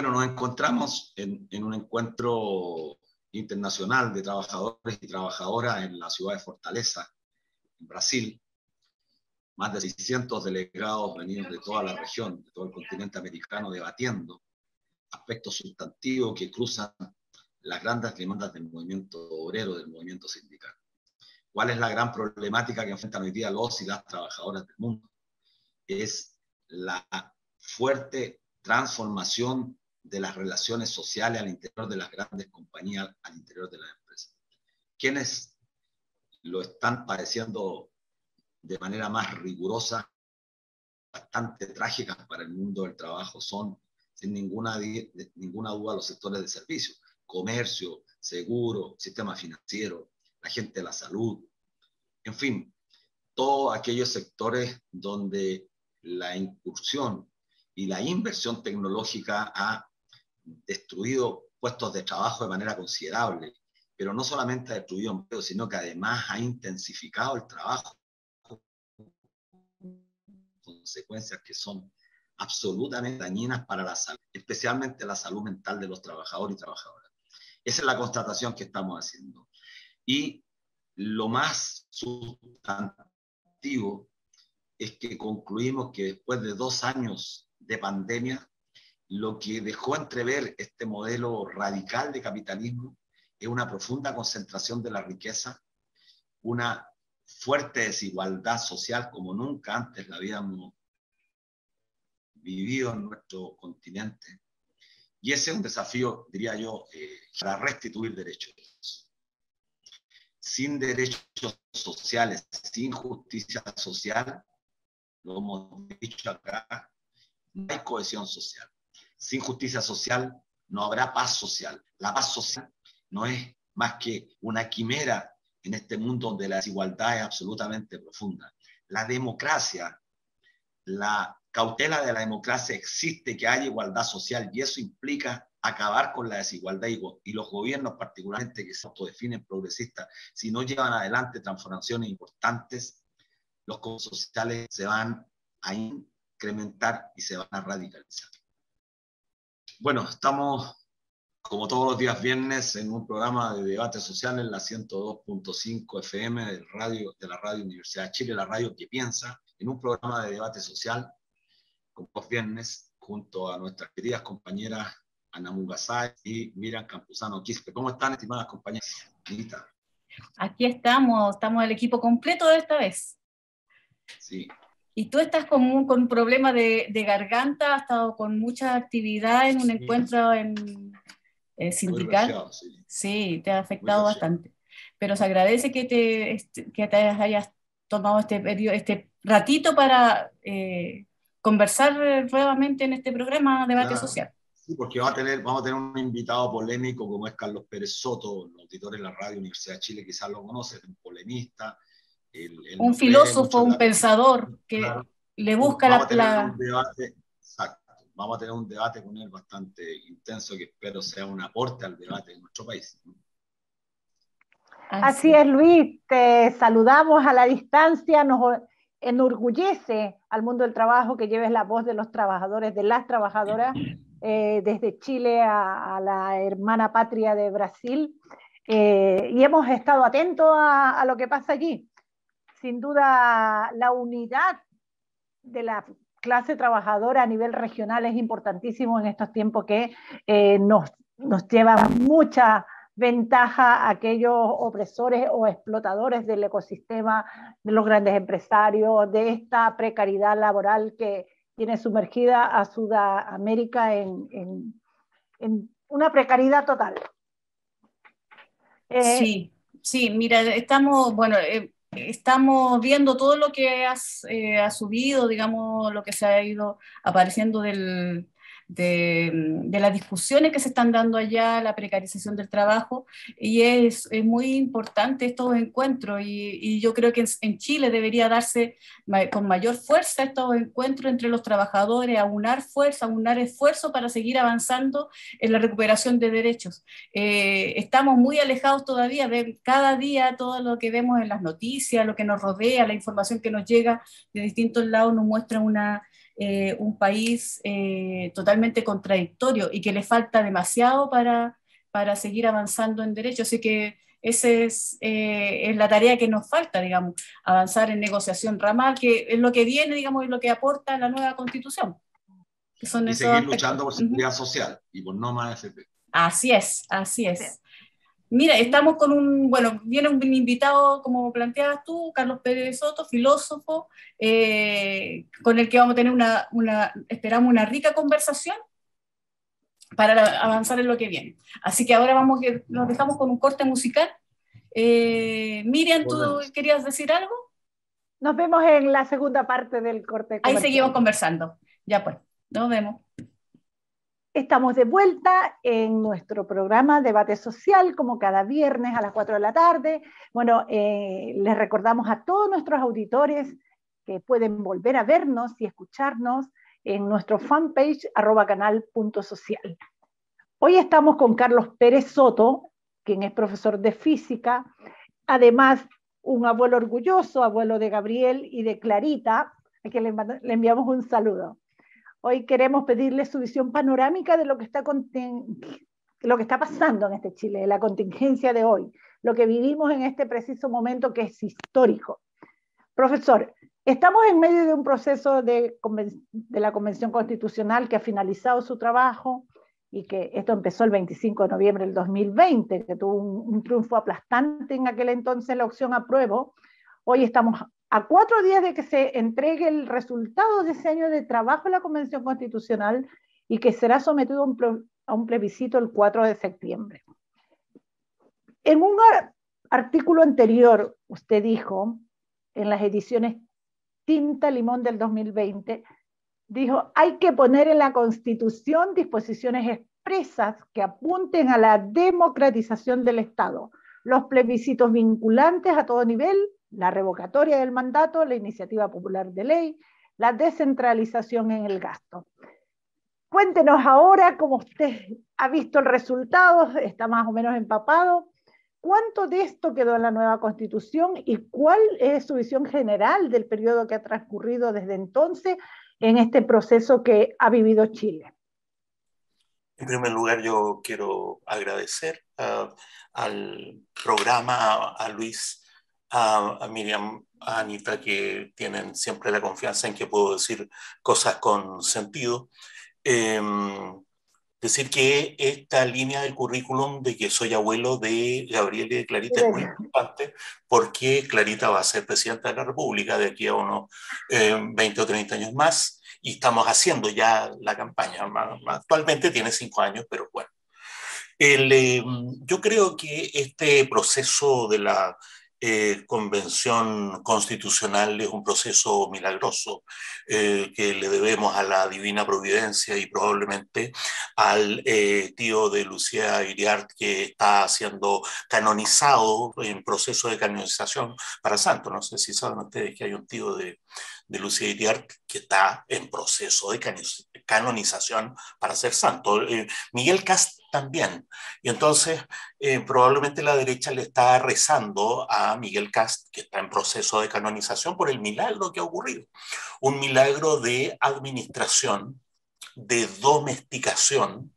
Bueno, nos encontramos en un encuentro internacional de trabajadores y trabajadoras en la ciudad de Fortaleza, en Brasil. Más de 600 delegados venidos de toda la región, de todo el continente americano, debatiendo aspectos sustantivos que cruzan las grandes demandas del movimiento obrero, del movimiento sindical. ¿Cuál es la gran problemática que enfrentan hoy día los y las trabajadoras del mundo? Es la fuerte transformación de las relaciones sociales al interior de las grandes compañías, al interior de las empresas. Quienes lo están padeciendo de manera más rigurosa, bastante trágicas para el mundo del trabajo, son sin ninguna duda los sectores de servicios, comercio, seguro, sistema financiero, la gente de la salud, en fin, todos aquellos sectores donde la incursión y la inversión tecnológica ha destruido puestos de trabajo de manera considerable, pero no solamente ha destruido empleo, sino que además ha intensificado el trabajo, consecuencias que son absolutamente dañinas para la salud, especialmente la salud mental de los trabajadores y trabajadoras. Esa es la constatación que estamos haciendo. Y lo más sustantivo es que concluimos que después de 2 años de pandemia, lo que dejó entrever este modelo radical de capitalismo es una profunda concentración de la riqueza, una fuerte desigualdad social como nunca antes la habíamos vivido en nuestro continente. Y ese es un desafío, diría yo, para restituir derechos. Sin derechos sociales, sin justicia social, lo hemos dicho acá, no hay cohesión social. Sin justicia social no habrá paz social. La paz social no es más que una quimera en este mundo donde la desigualdad es absolutamente profunda. La democracia, la cautela de la democracia existe que haya igualdad social y eso implica acabar con la desigualdad y los gobiernos particularmente que se autodefinen progresistas, si no llevan adelante transformaciones importantes, los costos sociales se van a incrementar y se van a radicalizar. Bueno, estamos como todos los días viernes en un programa de debate social en la 102.5 FM de la Radio Universidad de Chile, la radio que piensa, en un programa de debate social como los viernes junto a nuestras queridas compañeras Ana Mungasay y Miriam Campuzano Quispe. ¿Cómo están, estimadas compañeras? Anita. Aquí estamos el equipo completo de esta vez. Sí. Y tú estás con un problema de garganta, has estado con mucha actividad en un encuentro sindical. Resfriado, sí. Sí, te ha afectado bastante. Pero se agradece que te hayas tomado este ratito para conversar nuevamente en este programa Debate Social. Sí, porque vamos a tener un invitado polémico como es Carlos Pérez Soto, el auditor de la Radio Universidad de Chile, quizás lo conocen, un polemista. Un filósofo, un pensador que le busca vamos a tener un debate, exacto, vamos a tener un debate con él bastante intenso que espero sea un aporte al debate de nuestro país. Así es, Luis, te saludamos a la distancia, nos enorgullece al mundo del trabajo que lleves la voz de los trabajadores, de las trabajadoras, desde Chile a la hermana patria de Brasil, y hemos estado atentos a lo que pasa allí. Sin duda, la unidad de la clase trabajadora a nivel regional es importantísimo en estos tiempos que nos lleva mucha ventaja a aquellos opresores o explotadores del ecosistema, de los grandes empresarios, de esta precariedad laboral que tiene sumergida a Sudamérica en una precariedad total. Sí, mira, estamos viendo todo lo que ha subido, digamos, lo que se ha ido apareciendo de las discusiones que se están dando allá, la precarización del trabajo, y es muy importante estos encuentros, y yo creo que en Chile debería darse con mayor fuerza estos encuentros entre los trabajadores, aunar fuerza, aunar esfuerzo para seguir avanzando en la recuperación de derechos. Estamos muy alejados todavía de cada día, todo lo que vemos en las noticias, lo que nos rodea, la información que nos llega de distintos lados nos muestra un país totalmente contradictorio y que le falta demasiado para seguir avanzando en derechos. Así que esa es la tarea que nos falta, digamos, avanzar en negociación ramal, que es lo que viene, digamos, y lo que aporta la nueva Constitución. Que son y esos seguir aspectos. luchando por seguridad social y por no más AFP. Así es, así es. Mira, estamos bueno, viene un invitado, como planteabas tú, Carlos Pérez Soto, filósofo, con el que vamos a tener esperamos una rica conversación para avanzar en lo que viene. Así que ahora nos dejamos con un corte musical. Miriam, ¿tú querías decir algo? Nos vemos en la segunda parte del corte comercial. Ahí seguimos conversando. Ya pues, nos vemos. Estamos de vuelta en nuestro programa Debate Social, como cada viernes a las 4 de la tarde. Bueno, les recordamos a todos nuestros auditores que pueden volver a vernos y escucharnos en nuestro fanpage @canal.social. Hoy estamos con Carlos Pérez Soto, quien es profesor de física, además un abuelo orgulloso, abuelo de Gabriel y de Clarita, a quien le enviamos un saludo. Hoy queremos pedirle su visión panorámica de lo que está pasando en este Chile, de la contingencia de hoy, lo que vivimos en este preciso momento que es histórico. Profesor, estamos en medio de un proceso de la Convención Constitucional que ha finalizado su trabajo y que esto empezó el 25 de noviembre del 2020, que tuvo un triunfo aplastante en aquel entonces la opción apruebo. Hoy estamos a 4 días de que se entregue el resultado de ese año de trabajo en la Convención Constitucional y que será sometido a un plebiscito el 4 de septiembre. En un artículo anterior, usted dijo, en las ediciones Tinta Limón del 2020, dijo, hay que poner en la Constitución disposiciones expresas que apunten a la democratización del Estado, los plebiscitos vinculantes a todo nivel, la revocatoria del mandato, la iniciativa popular de ley, la descentralización en el gasto. Cuéntenos ahora, como usted ha visto el resultado, está más o menos empapado, ¿cuánto de esto quedó en la nueva Constitución y cuál es su visión general del periodo que ha transcurrido desde entonces en este proceso que ha vivido Chile? En primer lugar, yo quiero agradecer al programa, a Luis, a Miriam, a Anita, que tienen siempre la confianza en que puedo decir cosas con sentido. Decir que esta línea del currículum de que soy abuelo de Gabriel y de Clarita es muy importante porque Clarita va a ser presidenta de la República de aquí a unos 20 o 30 años más y estamos haciendo ya la campaña. Actualmente tiene 5 años, pero bueno. Yo creo que este proceso de la convención constitucional es un proceso milagroso que le debemos a la divina providencia y probablemente al tío de Lucía Iriart, que está siendo canonizado en proceso de canonización para santo. No sé si saben ustedes que hay un tío de Lucía Iriart que está en proceso de canonización para ser santo. Miguel Kast también. Y entonces probablemente la derecha le está rezando a Miguel Kast, que está en proceso de canonización, por el milagro que ha ocurrido. Un milagro de administración, de domesticación,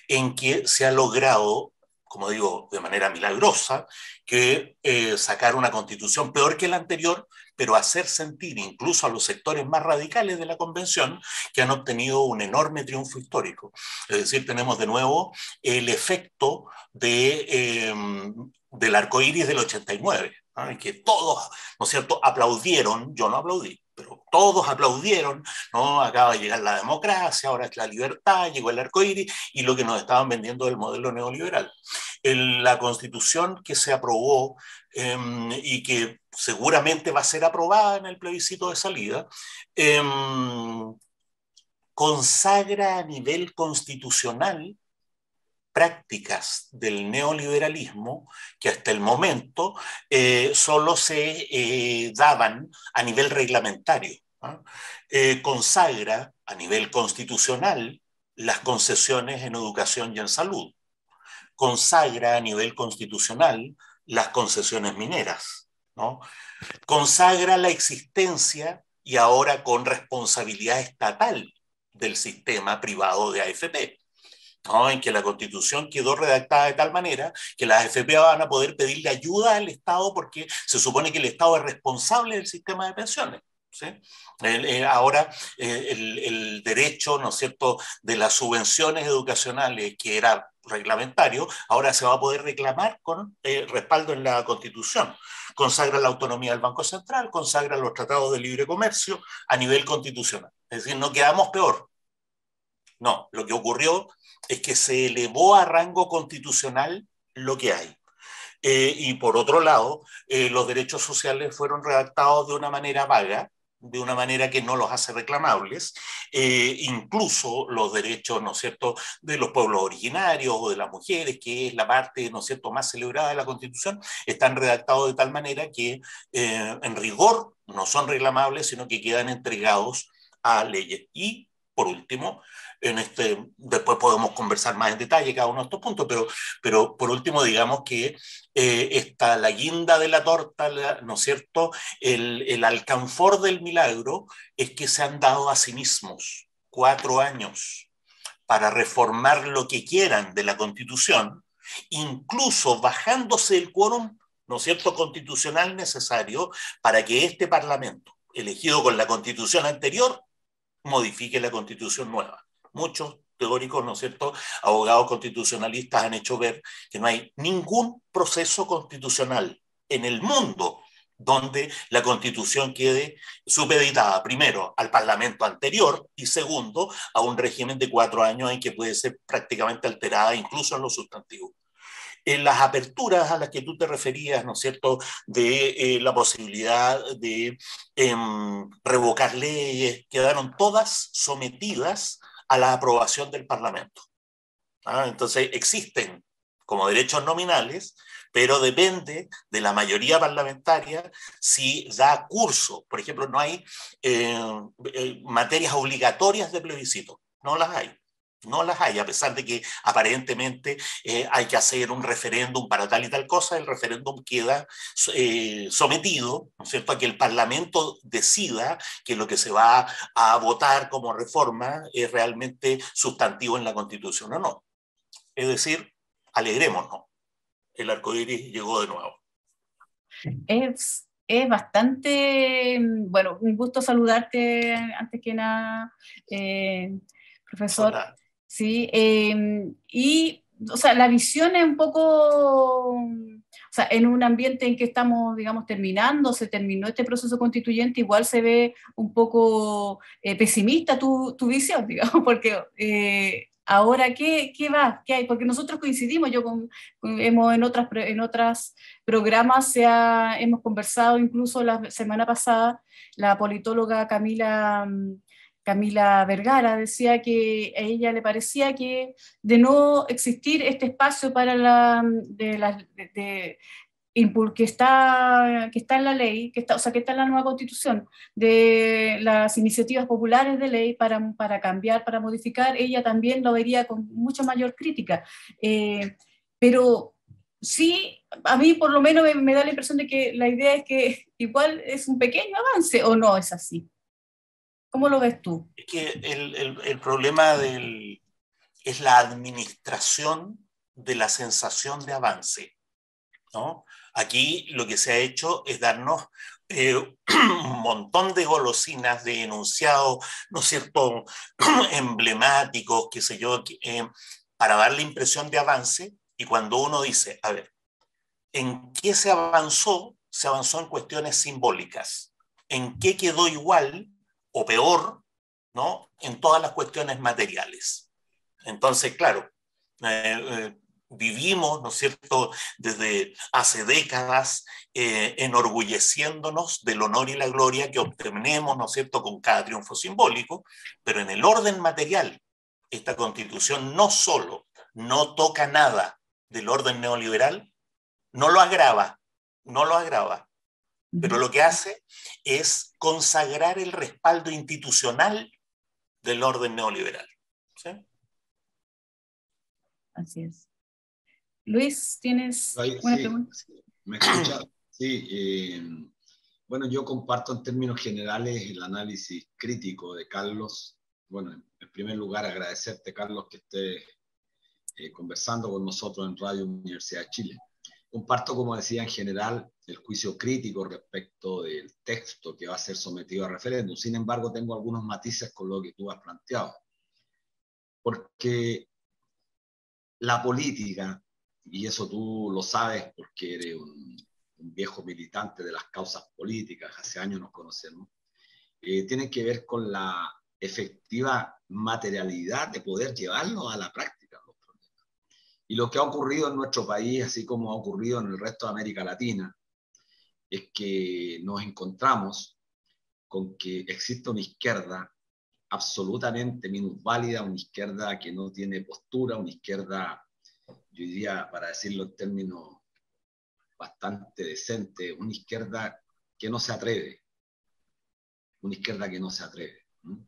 en que se ha logrado, como digo, de manera milagrosa, que sacar una constitución peor que la anterior, pero hacer sentir incluso a los sectores más radicales de la convención que han obtenido un enorme triunfo histórico. Es decir, tenemos de nuevo el efecto del arco iris del 89, ¿no? Que todos, ¿no es cierto?, aplaudieron, yo no aplaudí, pero todos aplaudieron, ¿no? Acaba de llegar la democracia, ahora es la libertad, llegó el arco iris y lo que nos estaban vendiendo del modelo neoliberal. La constitución que se aprobó y que seguramente va a ser aprobada en el plebiscito de salida, consagra a nivel constitucional prácticas del neoliberalismo que hasta el momento solo se daban a nivel reglamentario, ¿no? Consagra a nivel constitucional las concesiones en educación y en salud, consagra a nivel constitucional las concesiones mineras, ¿no? Consagra la existencia y ahora con responsabilidad estatal del sistema privado de AFP, ¿no? En que la Constitución quedó redactada de tal manera que las AFP van a poder pedirle ayuda al Estado porque se supone que el Estado es responsable del sistema de pensiones. ¿Sí? Ahora el derecho, ¿no es cierto?, de las subvenciones educacionales, que era reglamentario, ahora se va a poder reclamar con respaldo en la Constitución. Consagra la autonomía del Banco Central, consagra los tratados de libre comercio a nivel constitucional. Es decir, no quedamos peor. No, lo que ocurrió es que se elevó a rango constitucional lo que hay. Y por otro lado, los derechos sociales fueron redactados de una manera vaga, de una manera que no los hace reclamables, incluso los derechos, ¿no es cierto?, de los pueblos originarios o de las mujeres, que es la parte, ¿no es cierto?, más celebrada de la Constitución, están redactados de tal manera que en rigor no son reclamables, sino que quedan entregados a leyes. Y por último, después podemos conversar más en detalle cada uno de estos puntos, pero por último digamos que está la guinda de la torta, ¿no es cierto? El alcanfor del milagro es que se han dado a sí mismos 4 años para reformar lo que quieran de la Constitución, incluso bajándose el quórum, ¿no es cierto?, constitucional necesario para que este Parlamento, elegido con la Constitución anterior, modifique la Constitución nueva. Muchos teóricos, ¿no es cierto?, abogados constitucionalistas han hecho ver que no hay ningún proceso constitucional en el mundo donde la Constitución quede supeditada, primero, al Parlamento anterior y segundo, a un régimen de 4 años en que puede ser prácticamente alterada incluso en los sustantivos. En las aperturas a las que tú te referías, ¿no es cierto?, de la posibilidad de revocar leyes, quedaron todas sometidas a la aprobación del Parlamento. Entonces existen como derechos nominales, pero depende de la mayoría parlamentaria si da curso. Por ejemplo, no hay materias obligatorias de plebiscito, no las hay. No las hay, a pesar de que aparentemente hay que hacer un referéndum para tal y tal cosa. El referéndum queda sometido, ¿no es cierto?, a que el Parlamento decida que lo que se va a votar como reforma es realmente sustantivo en la Constitución o no. Es decir, alegrémonos, el arco iris llegó de nuevo. Es bastante, bueno, un gusto saludarte antes que nada, profesor. Hola. Sí, y, o sea, la visión es un poco, o sea, en un ambiente en que estamos, digamos, se terminó este proceso constituyente, igual se ve un poco pesimista tu visión, digamos, porque ahora, ¿qué va? ¿Qué hay? Porque nosotros coincidimos, hemos en otras programas hemos conversado, incluso la semana pasada, la politóloga Camila Vergara decía que a ella le parecía que de no existir este espacio para que está en la ley, o sea, que está en la nueva constitución, de las iniciativas populares de ley para cambiar, para modificar, ella también lo vería con mucha mayor crítica. Pero sí, a mí por lo menos me da la impresión de que la idea es que igual es un pequeño avance, ¿o no es así? ¿Cómo lo ves tú? Es que el problema es la administración de la sensación de avance, ¿no? Aquí lo que se ha hecho es darnos un montón de golosinas, de enunciados, ¿no es cierto?, emblemáticos, qué sé yo, para dar la impresión de avance. Y cuando uno dice, a ver, ¿en qué se avanzó? Se avanzó en cuestiones simbólicas. ¿En qué quedó igual o peor, ¿no?, en todas las cuestiones materiales? Entonces, claro, vivimos, ¿no es cierto?, desde hace décadas enorgulleciéndonos del honor y la gloria que obtenemos, ¿no es cierto?, con cada triunfo simbólico, pero en el orden material, esta Constitución no solo no toca nada del orden neoliberal, no lo agrava, pero lo que hace es consagrar el respaldo institucional del orden neoliberal. ¿Sí? Así es. Luis, ¿tienes una pregunta? Sí, ¿me escuchas? Sí, Bueno, yo comparto en términos generales el análisis crítico de Carlos. Bueno, en primer lugar, agradecerte, Carlos, que estés conversando con nosotros en Radio Universidad de Chile. Comparto, como decía, en general, el juicio crítico respecto del texto que va a ser sometido a referéndum. Sin embargo, tengo algunos matices con lo que tú has planteado. Porque la política, y eso tú lo sabes porque eres un viejo militante de las causas políticas, hace años nos conocemos, tiene que ver con la efectiva materialidad de poder llevarlo a la práctica los problemas. Y lo que ha ocurrido en nuestro país, así como ha ocurrido en el resto de América Latina, es que nos encontramos con que existe una izquierda absolutamente minusválida, una izquierda que no tiene postura, una izquierda, yo diría, para decirlo en términos bastante decente, una izquierda que no se atreve, una izquierda que no se atreve, ¿no?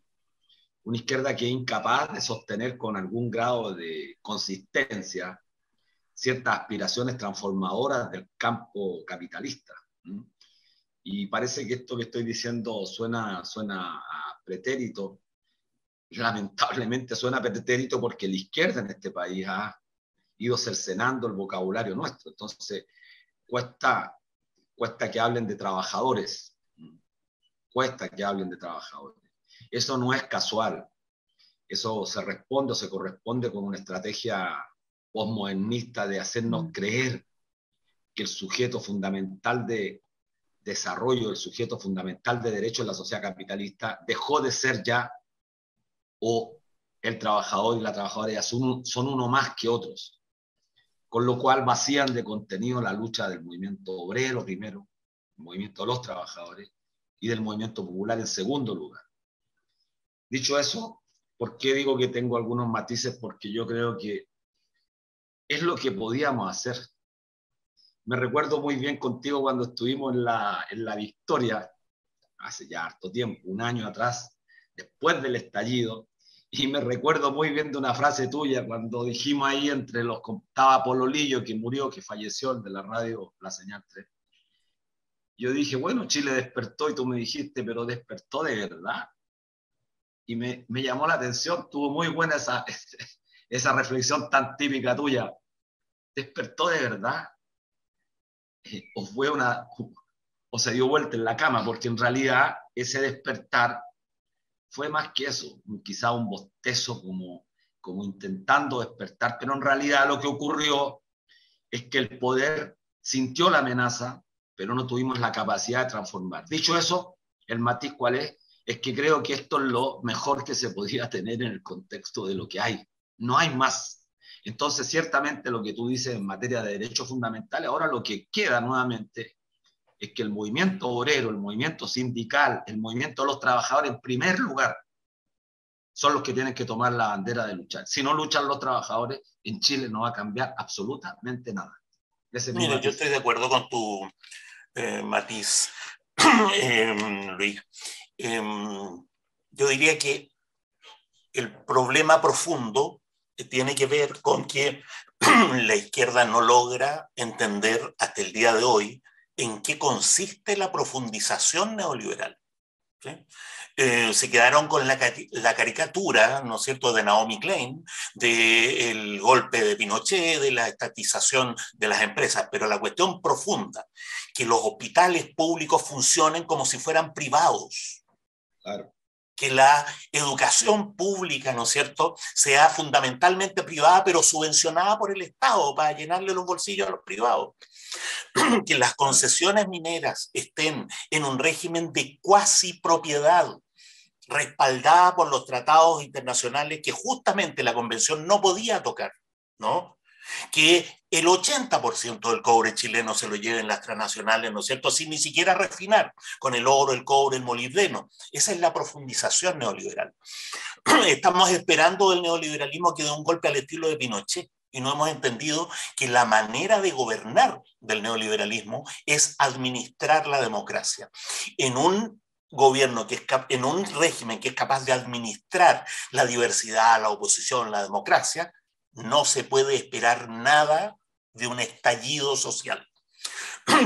Una izquierda que es incapaz de sostener con algún grado de consistencia ciertas aspiraciones transformadoras del campo capitalista, ¿no? Y parece que esto que estoy diciendo suena a pretérito. Lamentablemente suena pretérito porque la izquierda en este país ha ido cercenando el vocabulario nuestro. Entonces, cuesta que hablen de trabajadores. Cuesta que hablen de trabajadores. Eso no es casual. Eso se responde o se corresponde con una estrategia posmodernista de hacernos creer que el sujeto fundamental de desarrollo, el sujeto fundamental de derecho en la sociedad capitalista dejó de ser ya, o el trabajador y la trabajadora ya son uno más que otros. Con lo cual vacían de contenido la lucha del movimiento obrero primero, el movimiento de los trabajadores, y del movimiento popular en segundo lugar. Dicho eso, ¿por qué digo que tengo algunos matices? Porque yo creo que es lo que podíamos hacer. Me recuerdo muy bien contigo cuando estuvimos en la Victoria, hace ya harto tiempo, un año atrás, después del estallido, y me recuerdo muy bien de una frase tuya cuando dijimos ahí entre los, estaba Polo Lillo, que murió, que falleció, el de la radio La Señal 3. Yo dije, bueno, Chile despertó, y tú me dijiste, pero despertó de verdad. Y me llamó la atención, tuvo muy buena esa reflexión tan típica tuya. ¿Despertó de verdad? O se dio vuelta en la cama, porque en realidad ese despertar fue más que eso, quizá un bostezo como intentando despertar, pero en realidad lo que ocurrió es que el poder sintió la amenaza, pero no tuvimos la capacidad de transformar. Dicho eso, el matiz ¿cuál es? Es que creo que esto es lo mejor que se podía tener en el contexto de lo que hay. No hay más. Entonces, ciertamente lo que tú dices en materia de derechos fundamentales, ahora lo que queda nuevamente es que el movimiento obrero, el movimiento sindical, el movimiento de los trabajadores, en primer lugar, son los que tienen que tomar la bandera de luchar. Si no luchan los trabajadores, en Chile no va a cambiar absolutamente nada. Mira, yo estoy de acuerdo con tu matiz, Luis. Yo diría que el problema profundo tiene que ver con que la izquierda no logra entender hasta el día de hoy en qué consiste la profundización neoliberal. ¿Sí? Se quedaron con la caricatura, ¿no es cierto?, de Naomi Klein, del golpe de Pinochet, de la estatización de las empresas, pero la cuestión profunda, que los hospitales públicos funcionen como si fueran privados. Claro. Que la educación pública, ¿no es cierto?, sea fundamentalmente privada, pero subvencionada por el Estado para llenarle los bolsillos a los privados. Que las concesiones mineras estén en un régimen de cuasi propiedad, respaldada por los tratados internacionales que justamente la Convención no podía tocar, ¿no? Que el 80% del cobre chileno se lo lleven las transnacionales, ¿no es cierto?, sin ni siquiera refinar, con el oro, el cobre, el molibdeno. Esa es la profundización neoliberal. Estamos esperando del neoliberalismo que dé un golpe al estilo de Pinochet, y no hemos entendido que la manera de gobernar del neoliberalismo es administrar la democracia. En un gobierno en un régimen que es capaz de administrar la diversidad, la oposición, la democracia, no se puede esperar nada de un estallido social.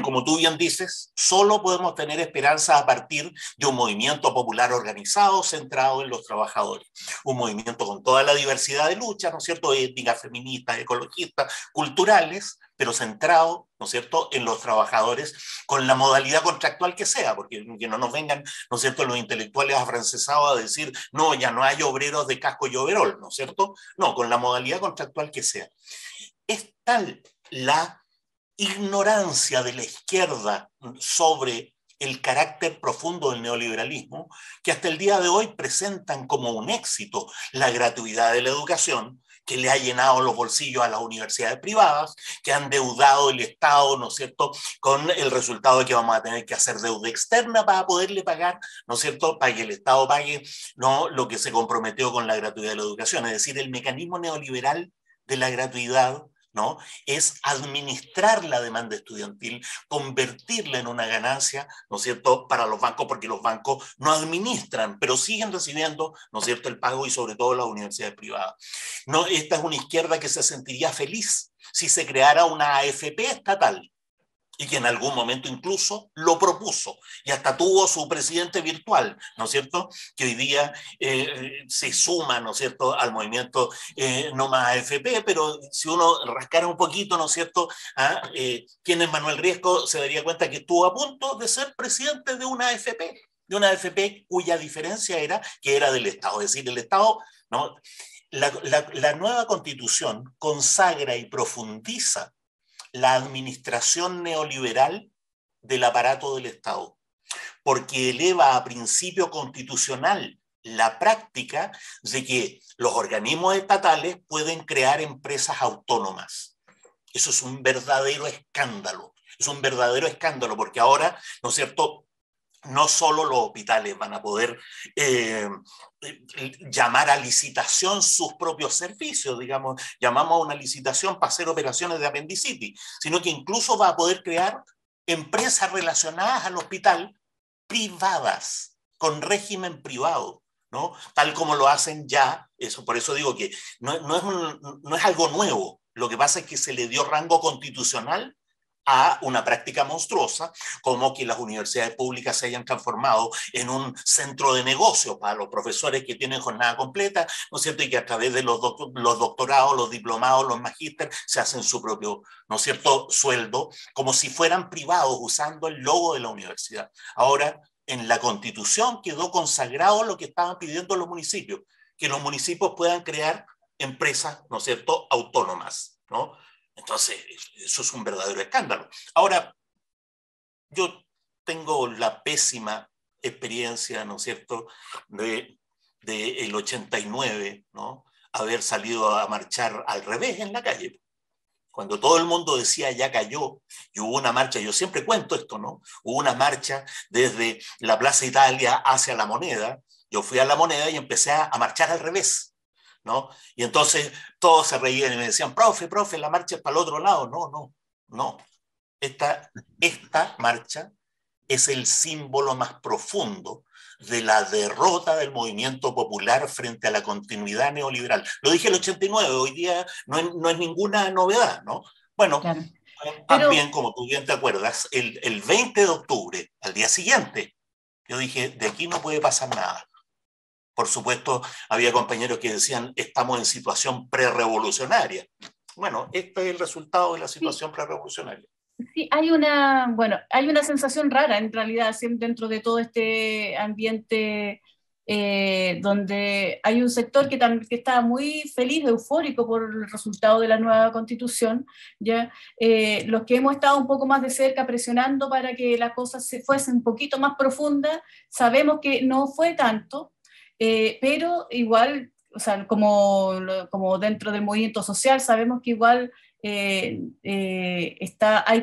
como tú bien dices, solo podemos tener esperanza a partir de un movimiento popular organizado, centrado en los trabajadores. Un movimiento con toda la diversidad de luchas, ¿no es cierto?, étnicas, feministas, ecologistas, culturales, pero centrado, ¿no es cierto?, en los trabajadores, con la modalidad contractual que sea, porque que no nos vengan, ¿no es cierto?, los intelectuales afrancesados a decir, no, ya no hay obreros de casco y overol, ¿no es cierto? No, con la modalidad contractual que sea. Es tal la ignorancia de la izquierda sobre el carácter profundo del neoliberalismo, que hasta el día de hoy presentan como un éxito la gratuidad de la educación, que le ha llenado los bolsillos a las universidades privadas, que han endeudado el Estado, ¿no es cierto?, con el resultado de que vamos a tener que hacer deuda externa para poderle pagar, ¿no es cierto?, para que el Estado pague, ¿no?, lo que se comprometió con la gratuidad de la educación. Es decir, el mecanismo neoliberal de la gratuidad, ¿no?, es administrar la demanda estudiantil, convertirla en una ganancia, ¿no es cierto?, para los bancos, porque los bancos no administran, pero siguen recibiendo, ¿no es cierto?, el pago, y sobre todo las universidades privadas. No, esta es una izquierda que se sentiría feliz si se creara una AFP estatal, y que en algún momento incluso lo propuso, y hasta tuvo su presidente virtual, ¿no es cierto?, que hoy día se suma, ¿no es cierto?, al movimiento No Más AFP, pero si uno rascara un poquito, ¿no es cierto?, quién es Manuel Riesco, se daría cuenta que estuvo a punto de ser presidente de una AFP cuya diferencia era que era del Estado, es decir, el Estado, ¿no? La nueva Constitución consagra y profundiza la administración neoliberal del aparato del Estado, porque eleva a principio constitucional la práctica de que los organismos estatales pueden crear empresas autónomas. Eso es un verdadero escándalo, porque ahora, ¿no es cierto?, no solo los hospitales van a poder llamar a licitación sus propios servicios, digamos, llamamos a una licitación para hacer operaciones de apendicitis, sino que incluso va a poder crear empresas relacionadas al hospital privadas, con régimen privado, ¿no?, tal como lo hacen ya. Eso, por eso digo que no es algo nuevo, lo que pasa es que se le dio rango constitucional a una práctica monstruosa, como que las universidades públicas se hayan transformado en un centro de negocio para los profesores que tienen jornada completa, ¿no es cierto?, y que a través de los doctorados, los diplomados, los magísteres, se hacen su propio, ¿no es cierto?, sueldo, como si fueran privados, usando el logo de la universidad. Ahora, en la Constitución quedó consagrado lo que estaban pidiendo los municipios, que los municipios puedan crear empresas, ¿no es cierto?, autónomas, ¿no? Entonces, eso es un verdadero escándalo. Ahora, yo tengo la pésima experiencia, ¿no es cierto?, de el 89, ¿no?, haber salido a marchar al revés en la calle. Cuando todo el mundo decía ya cayó, y hubo una marcha, yo siempre cuento esto, ¿no?, hubo una marcha desde la Plaza Italia hacia La Moneda. Yo fui a La Moneda y empecé a marchar al revés, ¿no? Y entonces todos se reían y me decían, profe, la marcha es para el otro lado. No. Esta marcha es el símbolo más profundo de la derrota del movimiento popular frente a la continuidad neoliberal. Lo dije el 89, hoy día no es ninguna novedad, ¿no? Bueno, claro. También, como tú bien te acuerdas, el 20 de octubre, al día siguiente, yo dije, de aquí no puede pasar nada. Por supuesto, había compañeros que decían, estamos en situación prerevolucionaria. Bueno, este es el resultado de la situación prerevolucionaria. Sí, hay una sensación rara en realidad dentro de todo este ambiente donde hay un sector que está muy feliz, eufórico por el resultado de la nueva Constitución, ¿ya? Los que hemos estado un poco más de cerca presionando para que la cosa se fuese un poquito más profunda, sabemos que no fue tanto. Pero igual, o sea, como dentro del movimiento social, sabemos que igual hay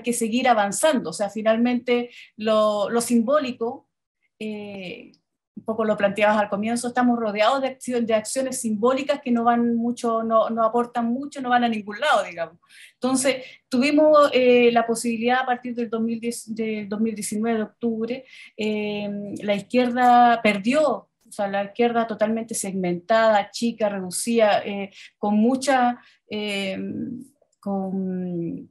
que seguir avanzando. O sea, finalmente lo simbólico, un poco lo planteabas al comienzo, estamos rodeados de acciones simbólicas que no van mucho, no aportan mucho, no van a ningún lado, digamos. Entonces, tuvimos la posibilidad a partir del 2019 de octubre, la izquierda perdió. O sea, la izquierda totalmente segmentada, chica, reducida, con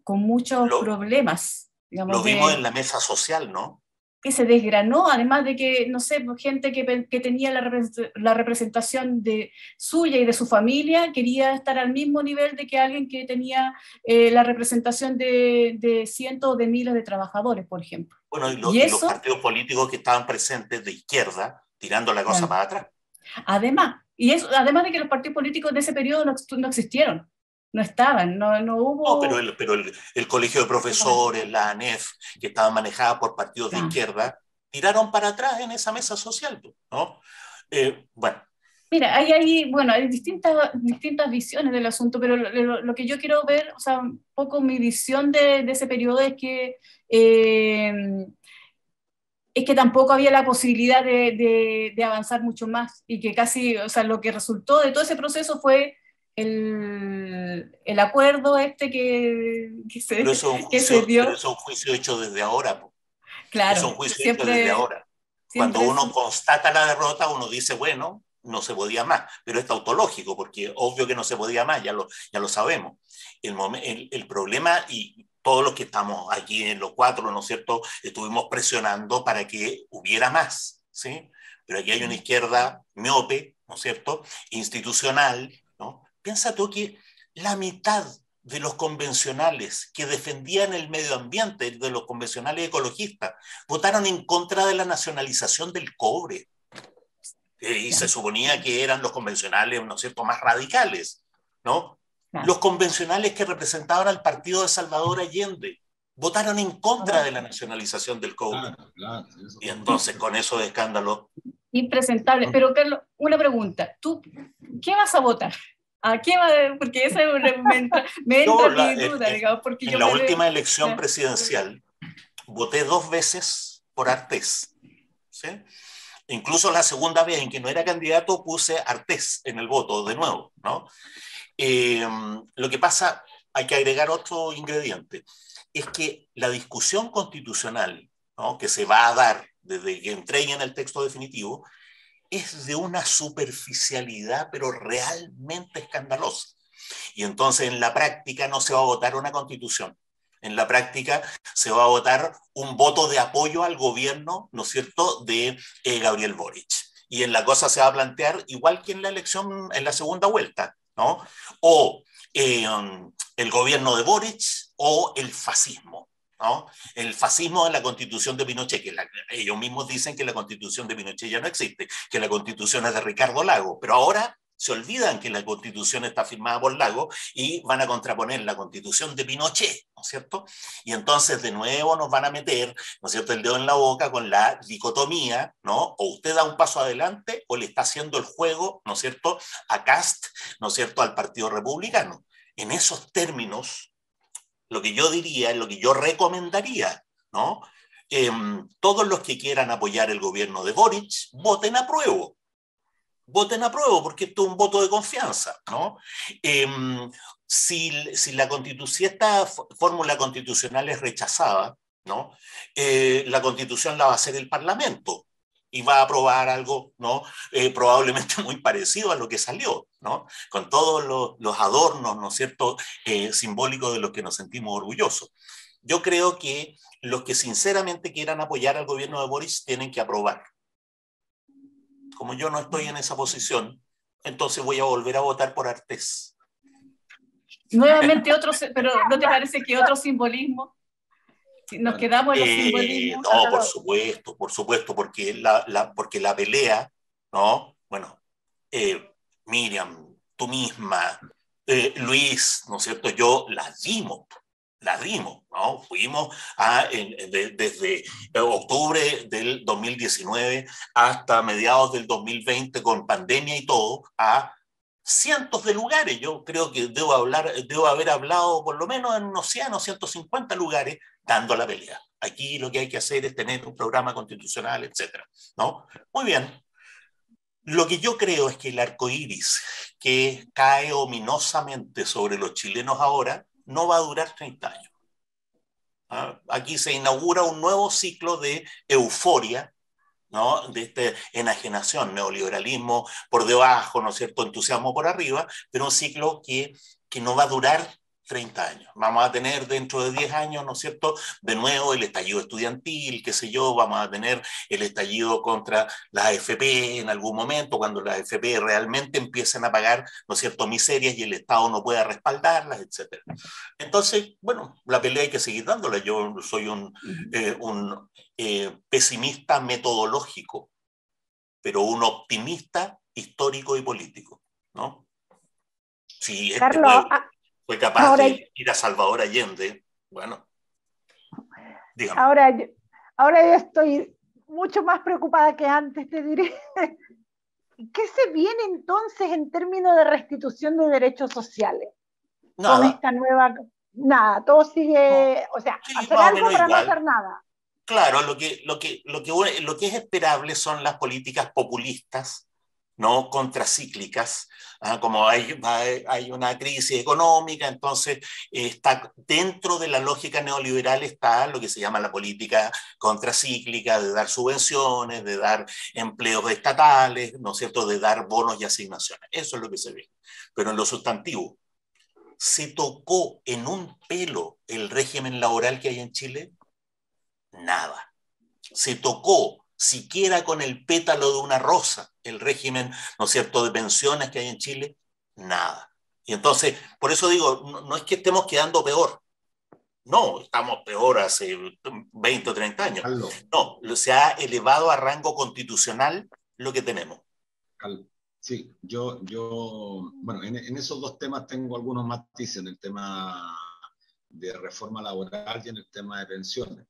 muchos problemas. digamos, Lo vimos en la mesa social, ¿no? Que se desgranó, además de que, no sé, gente que tenía la representación de suya y de su familia, quería estar al mismo nivel de que alguien que tenía la representación de cientos de miles de trabajadores, por ejemplo. Bueno, Y y los eso, partidos políticos que estaban presentes de izquierda, tirando la cosa claro, para atrás. además, además de que los partidos políticos en ese periodo no existieron, no estaban, no No, pero hubo... el colegio de profesores, la ANEF, que estaban manejadas por partidos de Claro. izquierda, tiraron para atrás en esa mesa social, ¿no? Bueno. Mira, bueno, hay distintas visiones del asunto, pero lo que yo quiero ver, o sea, un poco mi visión de ese periodo es que tampoco había la posibilidad de avanzar mucho más y que casi, o sea, lo que resultó de todo ese proceso fue el acuerdo Pero eso que se dio. es un juicio hecho desde ahora, po. Es un Claro, juicio hecho desde siempre, ahora. Cuando siempre uno constata la derrota, uno dice, bueno, no se podía más, pero es tautológico, porque obvio que no se podía más, ya lo sabemos. El problema, y todos los que estamos aquí en los cuatro, ¿no es cierto?, estuvimos presionando para que hubiera más, ¿sí? Pero aquí hay una izquierda miope, ¿no es cierto?, institucional, ¿no? Piensa tú que la mitad de los convencionales que defendían el medio ambiente, de los convencionales ecologistas, votaron en contra de la nacionalización del cobre. Y se suponía que eran los convencionales, ¿no es cierto?, más radicales, ¿no? claro. Los convencionales que representaban al partido de Salvador Allende votaron en contra de la nacionalización del cobre. Claro, y entonces, con esos escándalos... Impresentable. Pero, Carlos, una pregunta. ¿Tú qué vas a votar? ¿A qué va? Porque esa me entra mi duda, digamos, porque en yo la me última veo... elección presidencial voté 2 veces por Artés, ¿sí? Incluso la segunda vez en que no era candidato puse Artés en el voto de nuevo, ¿no? Lo que pasa, hay que agregar otro ingrediente, es que la discusión constitucional, ¿no?, que se va a dar desde que entreguen el texto definitivo, es de una superficialidad, pero realmente escandalosa. Y entonces en la práctica no se va a votar una constitución. En la práctica se va a votar un voto de apoyo al gobierno, ¿no es cierto?, de Gabriel Boric. Y en la cosa se va a plantear igual que en la elección, en la segunda vuelta, ¿no? O el gobierno de Boric o el fascismo, ¿no? El fascismo en la constitución de Pinochet, ellos mismos dicen que la constitución de Pinochet ya no existe, que la constitución es de Ricardo Lagos, pero ahora se olvidan que la constitución está firmada por Lagos y van a contraponer la constitución de Pinochet, ¿no es cierto? Y entonces de nuevo nos van a meter, ¿no es cierto?, el dedo en la boca con la dicotomía, ¿no? O usted da un paso adelante o le está haciendo el juego, ¿no es cierto?, a Kast, ¿no es cierto?, al Partido Republicano. En esos términos, lo que yo diría, lo que yo recomendaría, ¿no? Todos los que quieran apoyar el gobierno de Boric, voten a prueba. Voten a prueba, porque esto es un voto de confianza, ¿no? Si esta fórmula constitucional es rechazada, ¿no?, la constitución la va a hacer el Parlamento y va a aprobar algo, ¿no?, probablemente muy parecido a lo que salió, ¿no?, con todos los adornos, ¿no es cierto?, simbólicos de los que nos sentimos orgullosos. Yo creo que los que sinceramente quieran apoyar al gobierno de Boris tienen que aprobar. Como yo no estoy en esa posición, entonces voy a volver a votar por Artés. Nuevamente pero ¿no te parece que otro simbolismo? Si nos quedamos en los simbolismos. No, por supuesto, porque la pelea, ¿no? Bueno, Miriam, tú misma, Luis, ¿no es cierto? Yo las dimos, ¿no? Fuimos desde octubre del 2019 hasta mediados del 2020 con pandemia y todo, a cientos de lugares. Yo creo que debo haber hablado por lo menos en unos 100 o 150 lugares dando la pelea. Aquí lo que hay que hacer es tener un programa constitucional, etcétera, ¿no? Muy bien. Lo que yo creo es que el arco iris que cae ominosamente sobre los chilenos ahora no va a durar 30 años. ¿Ah? Aquí se inaugura un nuevo ciclo de euforia, ¿no?, de esta enajenación, neoliberalismo por debajo, ¿no es cierto?, entusiasmo por arriba, pero un ciclo que no va a durar 30 años. Vamos a tener dentro de 10 años, ¿no es cierto?, de nuevo el estallido estudiantil, qué sé yo, vamos a tener el estallido contra las AFP en algún momento, cuando las AFP realmente empiecen a pagar, ¿no es cierto?, miserias y el Estado no pueda respaldarlas, etc. Entonces, bueno, la pelea hay que seguir dándola. Yo soy un pesimista metodológico, pero un optimista histórico y político, ¿no? Si este Carlos, pueblo fue capaz ahora, de ir a Salvador Allende, bueno, dígame. ahora yo estoy mucho más preocupada que antes, te diré. ¿Qué se viene entonces en términos de restitución de derechos sociales? Nada. Con esta nueva... Nada, todo sigue... O sea, Sí, hacer más o algo menos para igual. no hacer nada. Claro, lo que es esperable son las políticas populistas, ¿no?, contracíclicas, como hay una crisis económica, entonces está dentro de la lógica neoliberal está lo que se llama la política contracíclica, de dar subvenciones, de dar empleos estatales, ¿no es cierto?, de dar bonos y asignaciones. Eso es lo que se ve. Pero en lo sustantivo, ¿se tocó en un pelo el régimen laboral que hay en Chile? Nada. Se tocó siquiera con el pétalo de una rosa el régimen, ¿no es cierto?, de pensiones que hay en Chile, nada. Y entonces, por eso digo, no es que estemos quedando peor, no, estamos peor hace 20 o 30 años, Carlos, no, se ha elevado a rango constitucional lo que tenemos. Sí, bueno, en esos dos temas tengo algunos matices, en el tema de reforma laboral y en el tema de pensiones.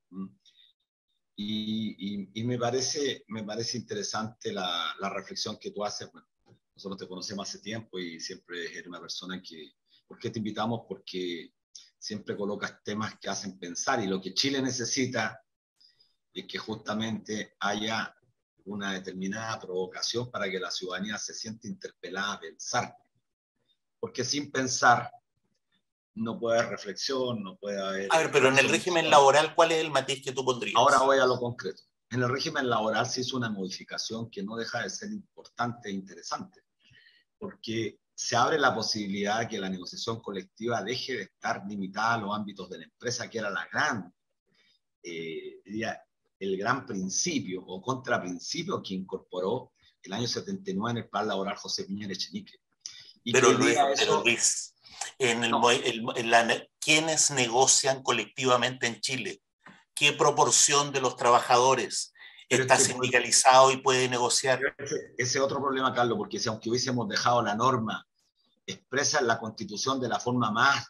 Y me parece interesante la reflexión que tú haces. Bueno, nosotros te conocemos hace tiempo y siempre eres una persona que... ¿Por qué te invitamos? Porque siempre colocas temas que hacen pensar, y lo que Chile necesita es que justamente haya una determinada provocación para que la ciudadanía se sienta interpelada a pensar. Porque sin pensar no puede haber reflexión, no puede haber... A ver, pero en el régimen laboral, ¿cuál es el matiz que tú pondrías? Ahora voy a lo concreto. En el régimen laboral se hizo una modificación que no deja de ser importante e interesante, porque se abre la posibilidad de que la negociación colectiva deje de estar limitada a los ámbitos de la empresa, que era el gran principio o contraprincipio que incorporó el año 79 en el plan laboral José Piñera Echenique. Pero Luis, ¿quiénes negocian colectivamente en Chile? ¿Qué proporción de los trabajadores está sindicalizado y puede negociar? Ese otro problema, Carlos, porque si aunque hubiésemos dejado la norma expresa en la Constitución de la forma más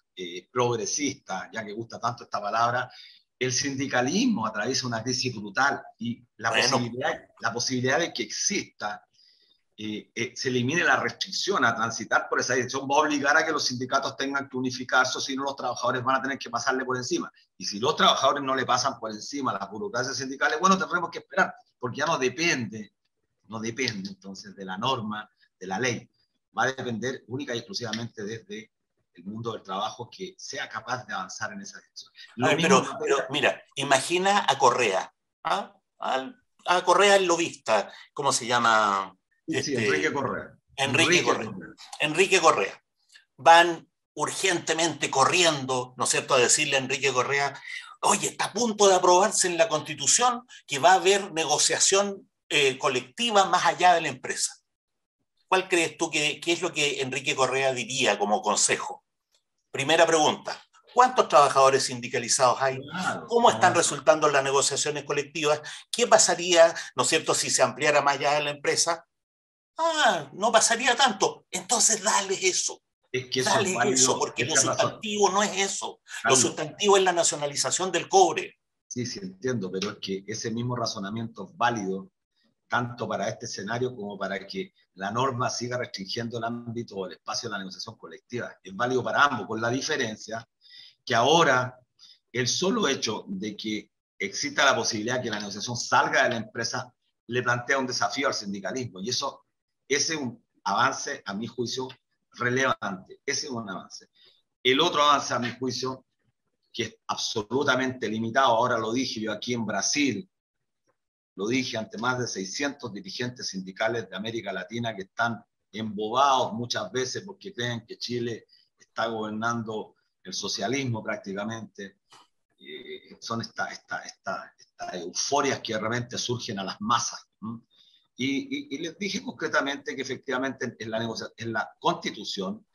progresista, ya que gusta tanto esta palabra, el sindicalismo atraviesa una crisis brutal, y la posibilidad de que exista, se elimine la restricción a transitar por esa dirección, va a obligar a que los sindicatos tengan que unificarse, o si no los trabajadores van a tener que pasarle por encima. Y si los trabajadores no le pasan por encima a las burocracias sindicales, bueno, tendremos que esperar, porque ya no depende entonces de la norma, de la ley. Va a depender única y exclusivamente desde el mundo del trabajo que sea capaz de avanzar en esa dirección. Pero mira, imagina a Correa, a Correa el lobista, ¿cómo se llama? Sí, Enrique Correa. Enrique Correa. Van urgentemente corriendo, ¿no es cierto?, a decirle a Enrique Correa, oye, está a punto de aprobarse en la Constitución que va a haber negociación colectiva más allá de la empresa. ¿Cuál crees tú qué es lo que Enrique Correa diría como consejo? Primera pregunta, ¿cuántos trabajadores sindicalizados hay? ¿Cómo están resultando las negociaciones colectivas? ¿Qué pasaría, ¿no es cierto?, si se ampliara más allá de la empresa? No pasaría tanto. Entonces dale eso. Es que eso es válido, eso, porque lo sustantivo no es eso. Lo sustantivo es la nacionalización del cobre. Sí, entiendo, pero es que ese mismo razonamiento es válido tanto para este escenario como para que la norma siga restringiendo el ámbito o el espacio de la negociación colectiva. Es válido para ambos, con la diferencia que ahora el solo hecho de que exista la posibilidad de que la negociación salga de la empresa le plantea un desafío al sindicalismo, y ese es un avance, a mi juicio, relevante. Ese es un avance. El otro avance, a mi juicio, que es absolutamente limitado, ahora lo dije yo aquí en Brasil, lo dije ante más de 600 dirigentes sindicales de América Latina que están embobados muchas veces porque creen que Chile está gobernando el socialismo prácticamente. Son estas euforias que realmente surgen a las masas. Y les dije concretamente que efectivamente en la Constitución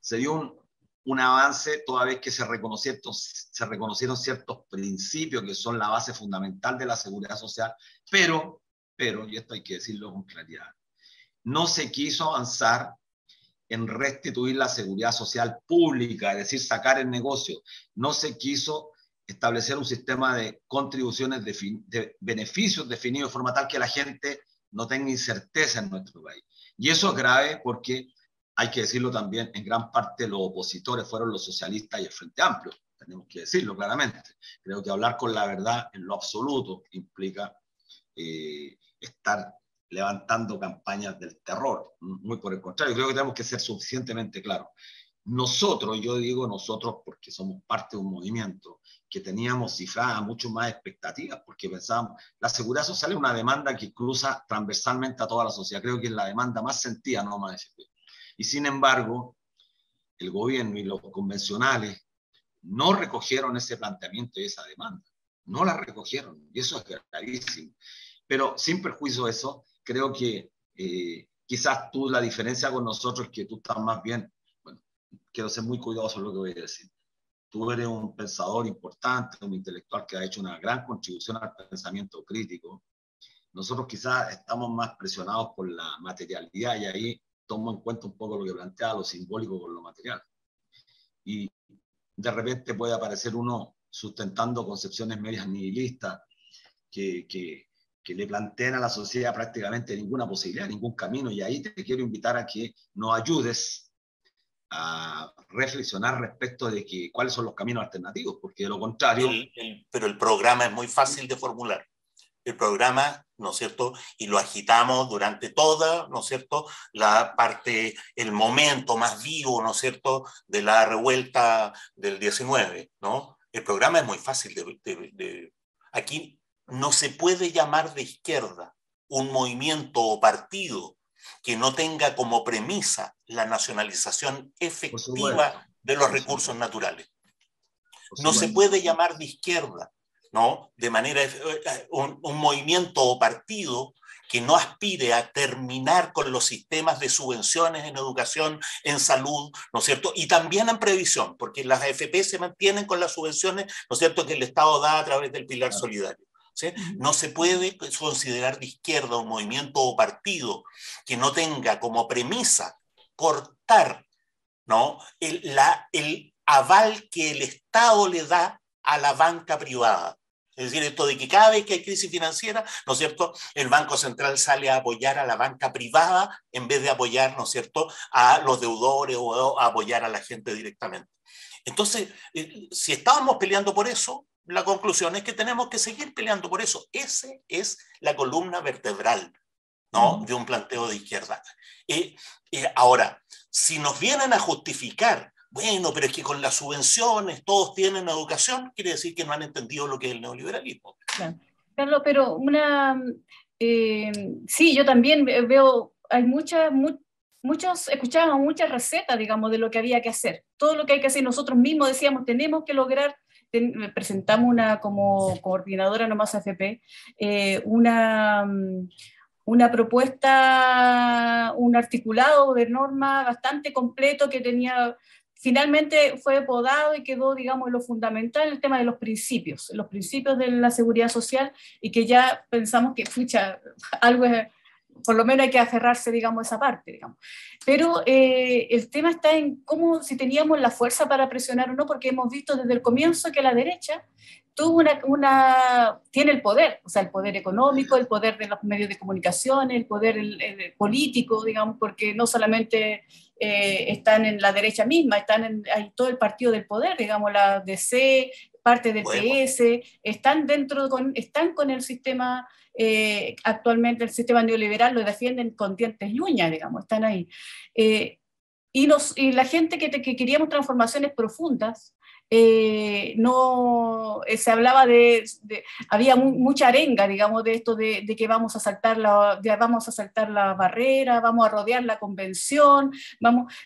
se dio un avance toda vez que se reconocieron ciertos principios que son la base fundamental de la seguridad social, pero, y esto hay que decirlo con claridad, no se quiso avanzar en restituir la seguridad social pública, es decir, sacar el negocio. No se quiso establecer un sistema de contribuciones, de beneficios definidos de forma tal que la gente no tenga incerteza en nuestro país. Y eso es grave porque, hay que decirlo también, en gran parte los opositores fueron los socialistas y el Frente Amplio. Tenemos que decirlo claramente. Creo que hablar con la verdad en lo absoluto implica estar levantando campañas del terror. Muy por el contrario, creo que tenemos que ser suficientemente claros. Nosotros, yo digo nosotros porque somos parte de un movimiento que teníamos cifradas mucho más expectativas, porque pensábamos, la seguridad social es una demanda que cruza transversalmente a toda la sociedad. Creo que es la demanda más sentida, no más FP. Y sin embargo, el gobierno y los convencionales no recogieron ese planteamiento y esa demanda. No la recogieron, y eso es gravísimo. Pero sin perjuicio de eso, creo que quizás tú, la diferencia con nosotros es que tú estás más bien, bueno, quiero ser muy cuidadoso en lo que voy a decir. Tú eres un pensador importante, un intelectual que ha hecho una gran contribución al pensamiento crítico. Nosotros quizás estamos más presionados por la materialidad y ahí tomo en cuenta un poco lo que plantea, lo simbólico con lo material. Y de repente puede aparecer uno sustentando concepciones medias nihilistas que le plantean a la sociedad prácticamente ninguna posibilidad, ningún camino, y ahí te quiero invitar a que nos ayudes a reflexionar respecto de cuáles son los caminos alternativos, porque de lo contrario... Pero el programa es muy fácil de formular. El programa, ¿no es cierto? Y lo agitamos durante toda, ¿no es cierto?, la parte, el momento más vivo, ¿no es cierto?, de la revuelta del 19, ¿no? El programa es muy fácil Aquí no se puede llamar de izquierda un movimiento o partido que no tenga como premisa la nacionalización efectiva de los recursos naturales. No se puede llamar de izquierda, ¿no?, de manera un movimiento o partido que no aspire a terminar con los sistemas de subvenciones en educación, en salud, ¿no es cierto? Y también en previsión, porque las AFP se mantienen con las subvenciones, ¿no es cierto?, que el Estado da a través del pilar solidario. ¿Sí? No se puede considerar de izquierda un movimiento o partido que no tenga como premisa cortar, ¿no?, el aval que el Estado le da a la banca privada. Es decir, esto de que cada vez que hay crisis financiera, ¿no es cierto?, el Banco Central sale a apoyar a la banca privada en vez de apoyar, ¿no es cierto?, a los deudores o a apoyar a la gente directamente. Entonces, si estábamos peleando por eso, la conclusión es que tenemos que seguir peleando por eso. Esa es la columna vertebral, ¿no?, de un planteo de izquierda. Ahora, si nos vienen a justificar, bueno, pero es que con las subvenciones todos tienen educación, quiere decir que no han entendido lo que es el neoliberalismo. Claro, Carlos, pero sí, yo también veo, hay escuchábamos muchas recetas, digamos, de lo que había que hacer. Todo lo que hay que hacer, nosotros mismos decíamos, tenemos que lograr, presentamos como coordinadora nomás AFP, una propuesta, un articulado de norma bastante completo que finalmente fue podado y quedó, digamos, lo fundamental, el tema de los principios de la seguridad social, y que ya pensamos que, algo es, por lo menos hay que aferrarse, digamos, a esa parte, digamos. Pero el tema está en cómo, si teníamos la fuerza para presionar o no, porque hemos visto desde el comienzo que la derecha tiene el poder, o sea, el poder económico, el poder de los medios de comunicación, el poder político, digamos, porque no solamente están en la derecha misma, hay todo el partido del poder, digamos, la DC, parte del PS, están con el sistema, actualmente el sistema neoliberal, lo defienden con dientes y uñas, digamos, están ahí. Y la gente que queríamos transformaciones profundas, no se hablaba había mucha arenga, digamos, de esto de que vamos a saltar la barrera, vamos a rodear la convención,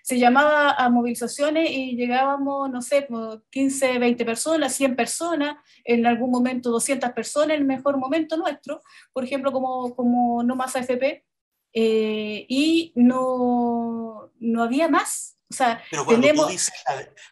se llamaba a movilizaciones y llegábamos, no sé, 15, 20 personas, 100 personas, en algún momento 200 personas, en el mejor momento nuestro, por ejemplo, como No Más AFP, y no había más. O sea, pero cuando tú dices,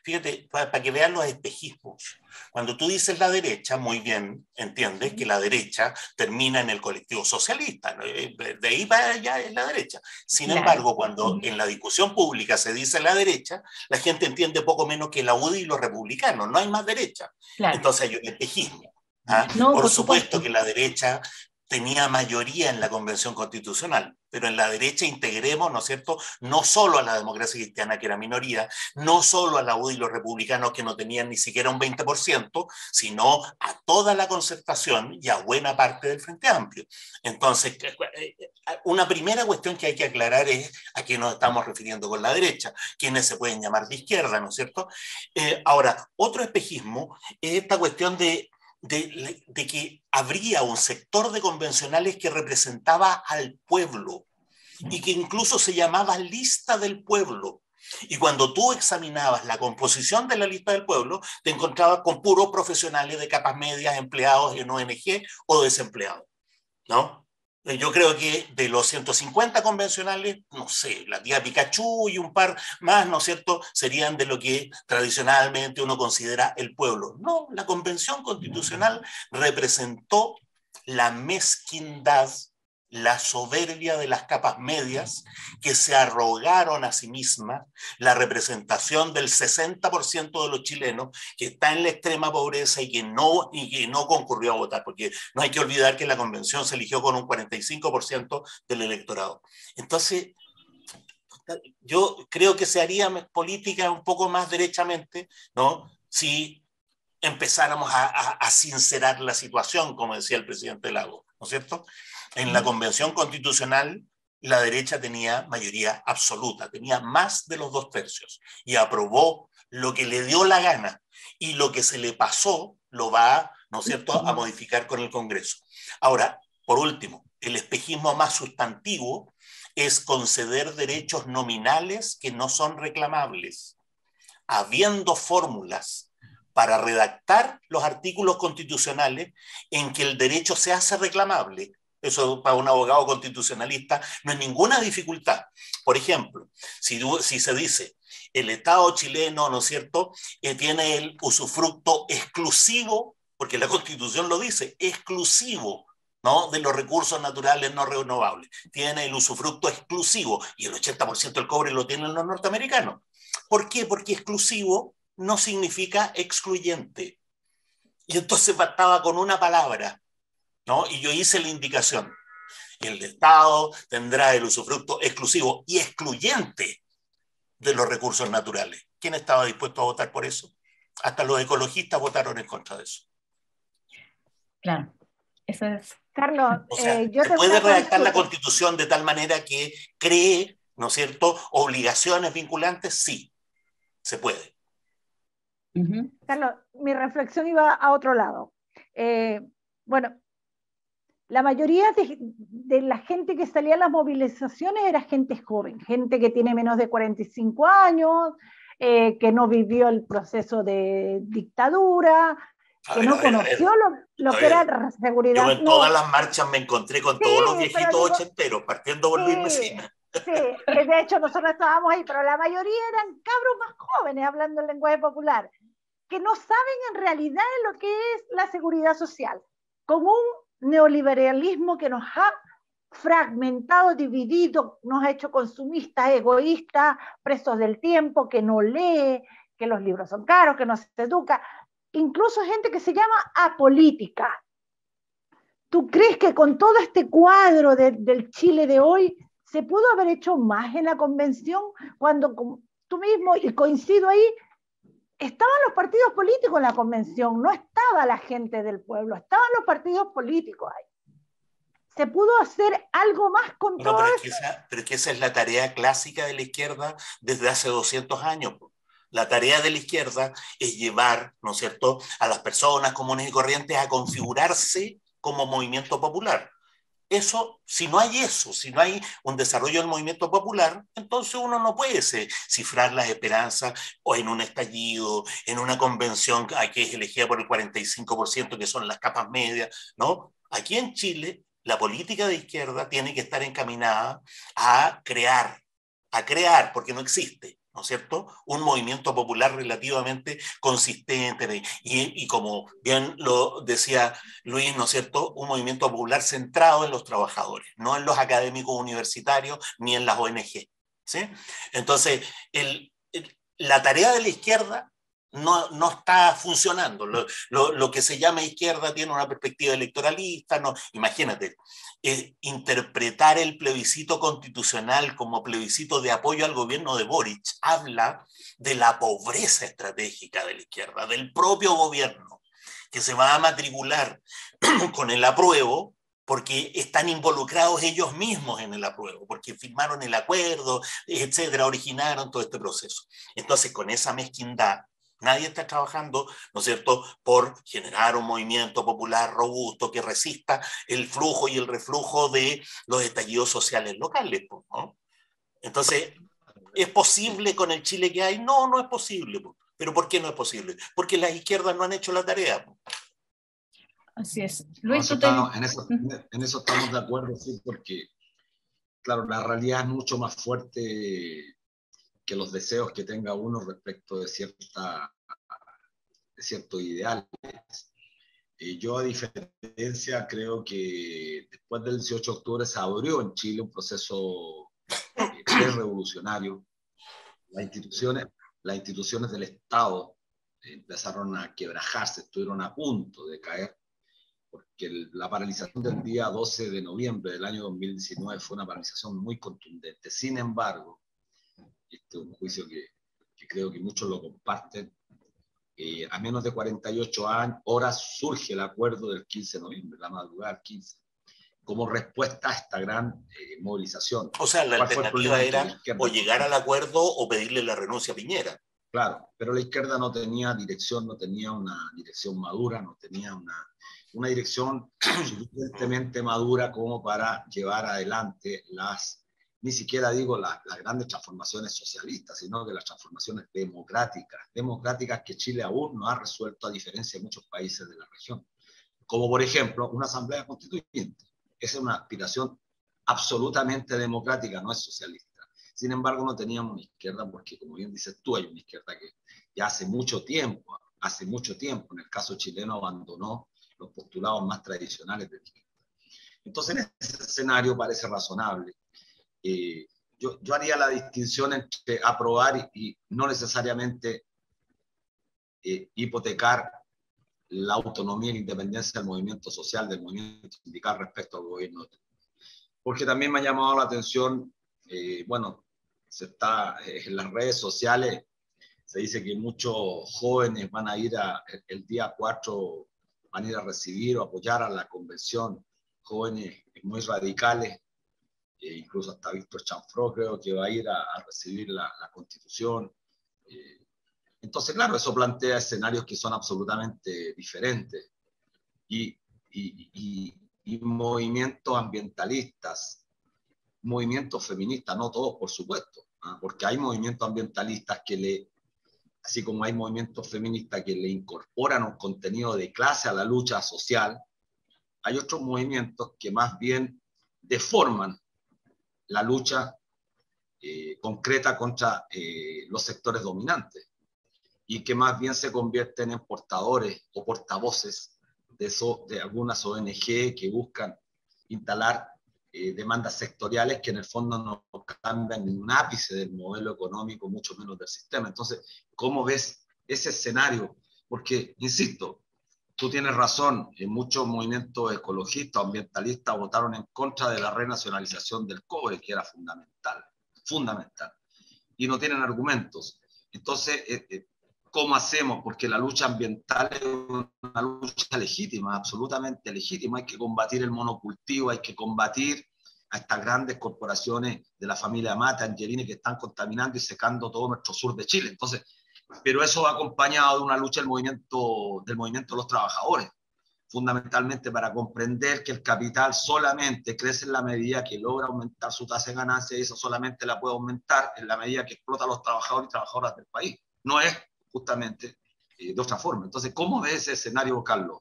fíjate, para que vean los espejismos, cuando tú dices la derecha, muy bien entiendes que la derecha termina en el colectivo socialista, ¿no? De ahí para allá es la derecha. Sin embargo, cuando en la discusión pública se dice la derecha, la gente entiende poco menos que la UDI y los republicanos, no hay más derecha. Claro. Entonces hay un espejismo. ¿Ah? No, por supuesto que la derecha tenía mayoría en la Convención Constitucional, pero en la derecha integremos, ¿no es cierto?, no solo a la democracia cristiana, que era minoría, no solo a la UDI y los republicanos, que no tenían ni siquiera un 20%, sino a toda la Concertación y a buena parte del Frente Amplio. Entonces, una primera cuestión que hay que aclarar es a qué nos estamos refiriendo con la derecha, quienes se pueden llamar de izquierda, ¿no es cierto? Ahora, otro espejismo es esta cuestión de que habría un sector de convencionales que representaba al pueblo y que incluso se llamaba lista del pueblo. Y cuando tú examinabas la composición de la lista del pueblo, te encontrabas con puros profesionales de capas medias, empleados en ONG o desempleados, ¿no? Yo creo que de los 150 convencionales, no sé, la tía Pikachu y un par más, ¿no es cierto?, serían de lo que tradicionalmente uno considera el pueblo. No, la Convención Constitucional representó la mezquindad, la soberbia de las capas medias que se arrogaron a sí mismas la representación del 60% de los chilenos que está en la extrema pobreza y que no concurrió a votar, porque no hay que olvidar que la convención se eligió con un 45% del electorado. Entonces, yo creo que se haría política un poco más derechamente, ¿no?, si empezáramos a sincerar la situación, como decía el presidente Lagos, ¿no es cierto? En la Convención Constitucional, la derecha tenía mayoría absoluta, tenía más de los 2/3 y aprobó lo que le dio la gana, y lo que se le pasó lo va, ¿no es cierto?, a modificar con el Congreso. Ahora, por último, el espejismo más sustantivo es conceder derechos nominales que no son reclamables, habiendo fórmulas para redactar los artículos constitucionales en que el derecho se hace reclamable. Eso para un abogado constitucionalista no es ninguna dificultad. Por ejemplo, si se dice el Estado chileno, ¿no es cierto?, tiene el usufructo exclusivo, porque la Constitución lo dice, exclusivo, ¿no?, de los recursos naturales no renovables. Tiene el usufructo exclusivo y el 80% del cobre lo tienen los norteamericanos. ¿Por qué? Porque exclusivo no significa excluyente. Y entonces bastaba con una palabra, ¿no? Y yo hice la indicación. El Estado tendrá el usufructo exclusivo y excluyente de los recursos naturales. ¿Quién estaba dispuesto a votar por eso? Hasta los ecologistas votaron en contra de eso. Claro, eso es. Carlos, o sea, se puede redactar la Constitución de tal manera que cree, ¿no es cierto?, obligaciones vinculantes. Sí, se puede. Carlos, mi reflexión iba a otro lado. Bueno, la mayoría de la gente que salía a las movilizaciones era gente joven, gente que tiene menos de 45 años, que no vivió el proceso de dictadura, que no conoció lo que era la seguridad. Yo en todas las marchas me encontré con todos los viejitos ochenteros, partiendo por Luis Mesina. Sí, de hecho nosotros estábamos ahí, pero la mayoría eran cabros más jóvenes, hablando el lenguaje popular, que no saben en realidad lo que es la seguridad social, con un neoliberalismo que nos ha fragmentado, dividido, nos ha hecho consumistas, egoístas, presos del tiempo, que no lee, que los libros son caros, que no se educa, incluso gente que se llama apolítica. ¿Tú crees que con todo este cuadro del Chile de hoy se pudo haber hecho más en la convención cuando tú mismo, y coincido ahí, estaban los partidos políticos en la convención, no estaba la gente del pueblo, estaban los partidos políticos ahí? ¿Se pudo hacer algo más con todo eso? Pero es que esa es la tarea clásica de la izquierda desde hace 200 años. La tarea de la izquierda es llevar, ¿no es cierto?, a las personas comunes y corrientes a configurarse como movimiento popular. Eso, si no hay un desarrollo del movimiento popular, entonces uno no puede cifrar las esperanzas o en un estallido, en una convención que es elegida por el 45%, que son las capas medias, ¿no? Aquí en Chile, la política de izquierda tiene que estar encaminada a crear, porque no existe, ¿no es cierto?, un movimiento popular relativamente consistente y como bien lo decía Luis, ¿no es cierto?, un movimiento popular centrado en los trabajadores, no en los académicos universitarios ni en las ONG, ¿sí? Entonces, la tarea de la izquierda no está funcionando. Lo que se llama izquierda tiene una perspectiva electoralista, no, imagínate, interpretar el plebiscito constitucional como plebiscito de apoyo al gobierno de Boric habla de la pobreza estratégica de la izquierda, del propio gobierno, que se va a matricular con el apruebo porque están involucrados ellos mismos en el apruebo, porque firmaron el acuerdo, etcétera, originaron todo este proceso. Entonces, con esa mezquindad, nadie está trabajando, ¿no es cierto?, por generar un movimiento popular robusto que resista el flujo y el reflujo de los estallidos sociales locales, ¿no? Entonces, ¿es posible con el Chile que hay? No, no es posible. ¿Pero por qué no es posible? Porque las izquierdas no han hecho la tarea. Así es. Luis, en eso estamos de acuerdo, sí, porque, claro, la realidad es mucho más fuerte que los deseos que tenga uno respecto de ciertos ideales. Yo, a diferencia, creo que después del 18 de octubre se abrió en Chile un proceso pre-revolucionario. Las instituciones del Estado empezaron a quebrajarse, estuvieron a punto de caer, porque la paralización del día 12 de noviembre del año 2019 fue una paralización muy contundente. Sin embargo, este es un juicio que creo que muchos lo comparten, a menos de 48 horas surge el acuerdo del 15 de noviembre, la madrugada del 15, como respuesta a esta gran movilización. O sea, la alternativa era o llegar al acuerdo o pedirle la renuncia a Piñera. Claro, pero la izquierda no tenía dirección, no tenía una dirección madura, no tenía una dirección suficientemente madura como para llevar adelante ni siquiera digo las grandes transformaciones socialistas, sino que las transformaciones democráticas que Chile aún no ha resuelto, a diferencia de muchos países de la región. Como por ejemplo una asamblea constituyente. Esa es una aspiración absolutamente democrática, no es socialista. Sin embargo, no teníamos una izquierda porque, como bien dices tú, hay una izquierda que ya hace mucho tiempo, en el caso chileno, abandonó los postulados más tradicionales de la izquierda. Entonces, en ese escenario parece razonable. Yo haría la distinción entre aprobar y no necesariamente hipotecar la autonomía y la independencia del movimiento social, del movimiento sindical respecto al gobierno. Porque también me ha llamado la atención, bueno, en las redes sociales se dice que muchos jóvenes van a ir el día 4, van a ir a recibir o apoyar a la convención, jóvenes muy radicales, incluso hasta Víctor Chanfró creo que va a ir a recibir la Constitución. Entonces, claro, eso plantea escenarios que son absolutamente diferentes. Y movimientos ambientalistas, movimientos feministas, no todos, por supuesto, porque hay movimientos ambientalistas así como hay movimientos feministas que le incorporan un contenido de clase a la lucha social, hay otros movimientos que más bien deforman la lucha concreta contra los sectores dominantes y que más bien se convierten en portadores o portavoces de algunas ONG que buscan instalar demandas sectoriales que en el fondo no cambian ni un ápice del modelo económico, mucho menos del sistema. Entonces, ¿cómo ves ese escenario? Porque, insisto, tú tienes razón, muchos movimientos ecologistas o ambientalistas votaron en contra de la renacionalización del cobre, que era fundamental, y no tienen argumentos. Entonces, ¿cómo hacemos? Porque la lucha ambiental es una lucha legítima, absolutamente legítima. Hay que combatir el monocultivo, hay que combatir a estas grandes corporaciones de la familia Mata, Angelini, que están contaminando y secando todo nuestro sur de Chile. Entonces, pero eso va acompañado de una lucha del movimiento de los trabajadores, fundamentalmente para comprender que el capital solamente crece en la medida que logra aumentar su tasa de ganancia, y eso solamente la puede aumentar en la medida que explota a los trabajadores y trabajadoras del país. No es justamente de otra forma. Entonces, ¿cómo ves ese escenario, Carlos?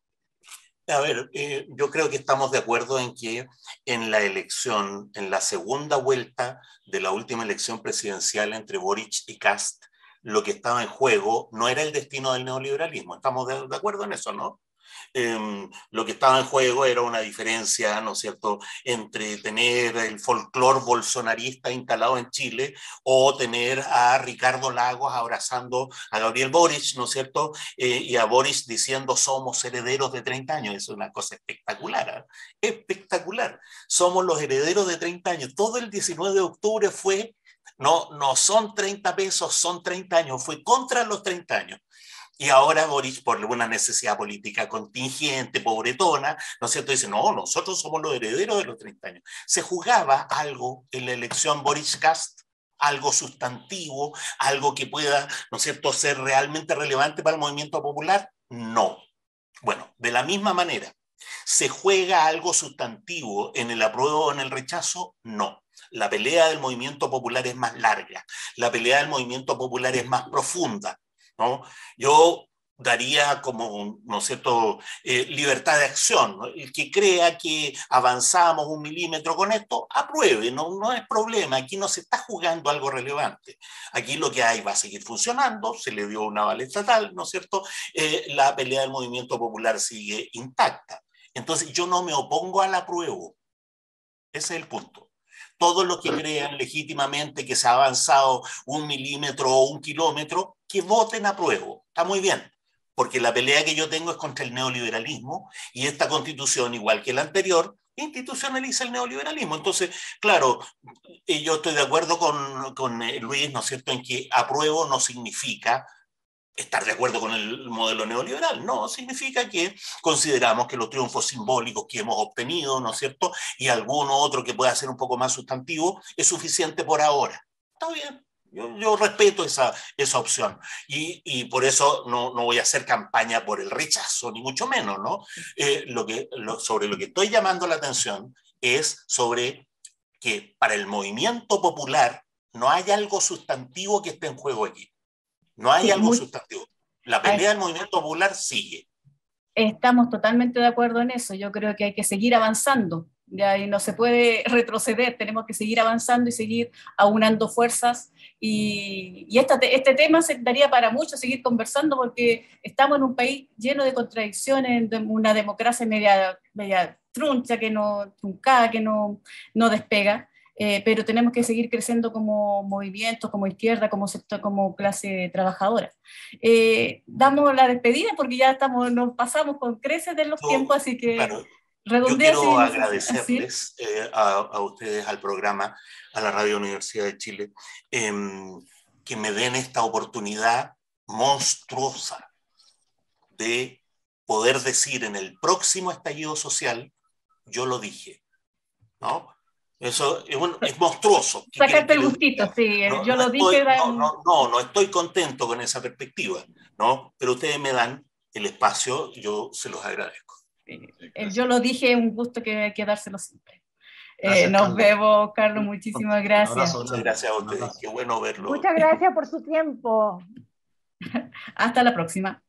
A ver, yo creo que estamos de acuerdo en que en la elección, en la segunda vuelta de la última elección presidencial entre Boric y Kast, lo que estaba en juego no era el destino del neoliberalismo. Estamos de acuerdo en eso, ¿no? Lo que estaba en juego era una diferencia, ¿no es cierto?, entre tener el folclore bolsonarista instalado en Chile o tener a Ricardo Lagos abrazando a Gabriel Boric, ¿no es cierto?, y a Boric diciendo somos herederos de 30 años. Es una cosa espectacular, ¿eh? Espectacular. Somos los herederos de 30 años. Todo el 19 de octubre fue, no son 30 pesos, son 30 años, fue contra los 30 años. Y ahora Boric, por una necesidad política contingente, pobretona, ¿no es cierto?, dice, no, nosotros somos los herederos de los 30 años. ¿Se jugaba algo en la elección Boric-Kast? ¿Algo sustantivo? ¿Algo que pueda, ¿no es cierto?, ser realmente relevante para el movimiento popular? No. Bueno, de la misma manera, ¿se juega algo sustantivo en el apruebo o en el rechazo? No. La pelea del movimiento popular es más larga. La pelea del movimiento popular es más profunda, ¿no? Yo daría como, ¿no es cierto?, libertad de acción, ¿no? El que crea que avanzamos 1 milímetro con esto, apruebe, no es problema. Aquí no se está jugando algo relevante. Aquí lo que hay va a seguir funcionando, se le dio una aval estatal, ¿no es cierto? La pelea del movimiento popular sigue intacta. Entonces yo no me opongo al apruebo. Ese es el punto. Todos los que crean legítimamente que se ha avanzado 1 milímetro o 1 kilómetro, que voten apruebo. Está muy bien, porque la pelea que yo tengo es contra el neoliberalismo, y esta constitución, igual que la anterior, institucionaliza el neoliberalismo. Entonces, claro, yo estoy de acuerdo con Luis, ¿no es cierto?, en que apruebo no significa estar de acuerdo con el modelo neoliberal. No, significa que consideramos que los triunfos simbólicos que hemos obtenido, ¿no es cierto?, y alguno otro que pueda ser un poco más sustantivo, es suficiente por ahora. Está bien, yo respeto esa opción, y por eso no voy a hacer campaña por el rechazo, ni mucho menos, ¿no? Sobre lo que estoy llamando la atención es sobre que para el movimiento popular no hay algo sustantivo que esté en juego aquí. No hay algo sustantivo. La pelea del movimiento popular sigue. Estamos totalmente de acuerdo en eso. Yo creo que hay que seguir avanzando, ya, y no se puede retroceder. Tenemos que seguir avanzando y seguir aunando fuerzas. Y este tema se daría para mucho seguir conversando, porque estamos en un país lleno de contradicciones, de una democracia media truncha, truncada, que no despega. Pero tenemos que seguir creciendo como movimiento, como izquierda, como sector, como clase trabajadora. Damos la despedida porque ya nos pasamos con creces de los tiempos, así que claro, redondea. Yo quiero agradecerles a ustedes, al programa, a la Radio Universidad de Chile, que me den esta oportunidad monstruosa de poder decir en el próximo estallido social, yo lo dije, ¿no? Eso es monstruoso. Sacarte el gustito, sí, yo lo dije. No estoy contento con esa perspectiva, ¿no? Pero ustedes me dan el espacio, yo se los agradezco. Yo lo dije, un gusto que hay que dárselo siempre. Nos vemos, Carlos, muchísimas gracias. Muchas gracias a ustedes, qué bueno verlo. Muchas gracias por su tiempo. Hasta la próxima.